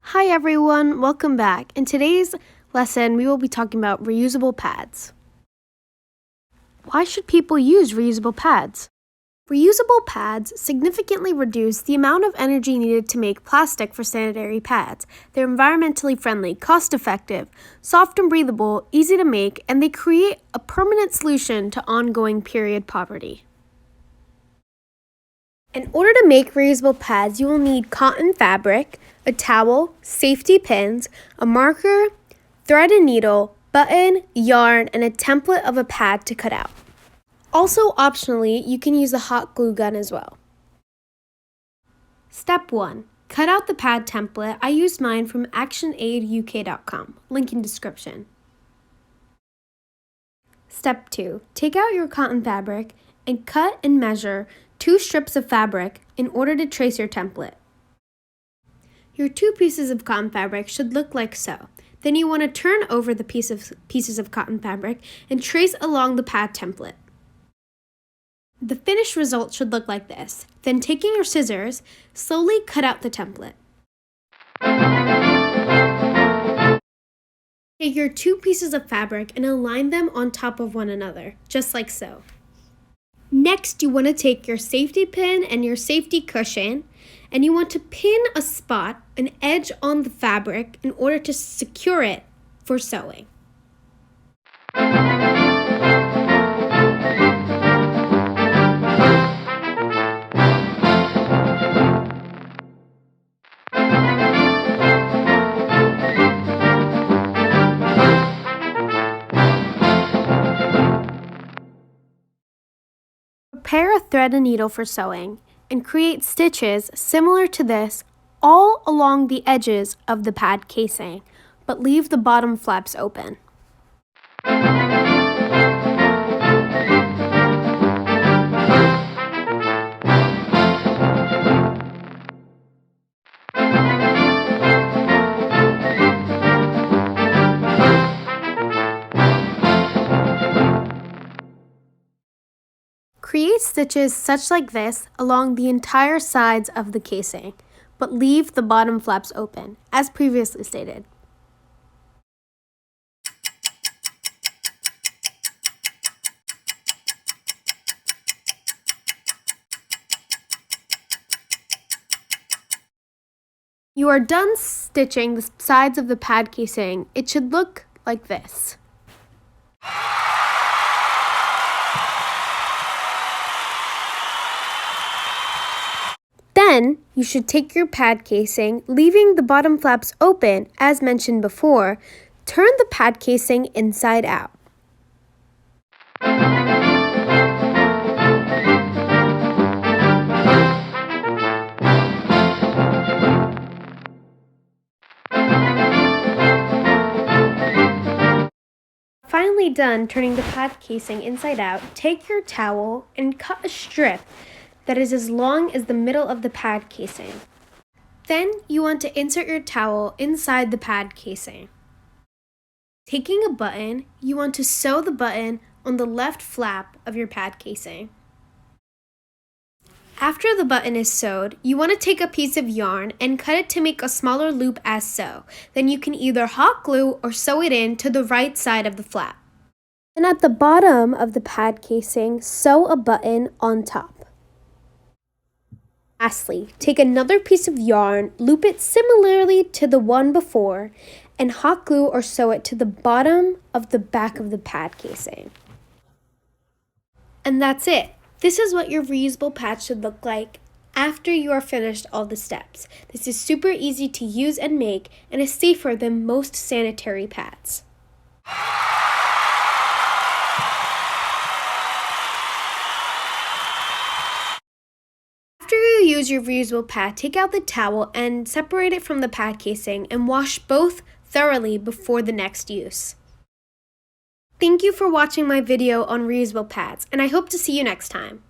Hi everyone, welcome back. In today's lesson, we will be talking about reusable pads. Why should people use reusable pads? Reusable pads significantly reduce the amount of energy needed to make plastic for sanitary pads. They're environmentally friendly, cost-effective, soft and breathable, easy to make, and they create a permanent solution to ongoing period poverty. In order to make reusable pads, you will need cotton fabric, a towel, safety pins, a marker, thread and needle, button, yarn, and a template of a pad to cut out. Also, optionally, you can use a hot glue gun as well. Step 1. Cut out the pad template. I used mine from actionaiduk.com, link in description. Step 2. Take out your cotton fabric and cut and measure 2 strips of fabric in order to trace your template. Your 2 pieces of cotton fabric should look like so. Then you want to turn over the pieces of cotton fabric and trace along the pad template. The finished result should look like this. Then taking your scissors, slowly cut out the template. Take your 2 pieces of fabric and align them on top of one another, just like so. Next, you want to take your safety pin and your safety cushion, and you want to pin a spot, an edge on the fabric in order to secure it for sewing. Prepare a thread and needle for sewing and create stitches similar to this all along the edges of the pad casing, but leave the bottom flaps open. Create stitches such like this along the entire sides of the casing, but leave the bottom flaps open, as previously stated. You are done stitching the sides of the pad casing. It should look like this. Then, you should take your pad casing, leaving the bottom flaps open, as mentioned before. Turn the pad casing inside out. Finally done turning the pad casing inside out, take your towel and cut a strip that is as long as the middle of the pad casing. Then you want to insert your towel inside the pad casing. Taking a button, you want to sew the button on the left flap of your pad casing. After the button is sewed, you want to take a piece of yarn and cut it to make a smaller loop as so. Then you can either hot glue or sew it in to the right side of the flap. And at the bottom of the pad casing, sew a button on top. Lastly, take another piece of yarn, loop it similarly to the one before, and hot glue or sew it to the bottom of the back of the pad casing. And that's it. This is what your reusable pad should look like after you are finished all the steps. This is super easy to use and make and is safer than most sanitary pads. After you use your reusable pad, take out the towel and separate it from the pad casing and wash both thoroughly before the next use. Thank you for watching my video on reusable pads, and I hope to see you next time.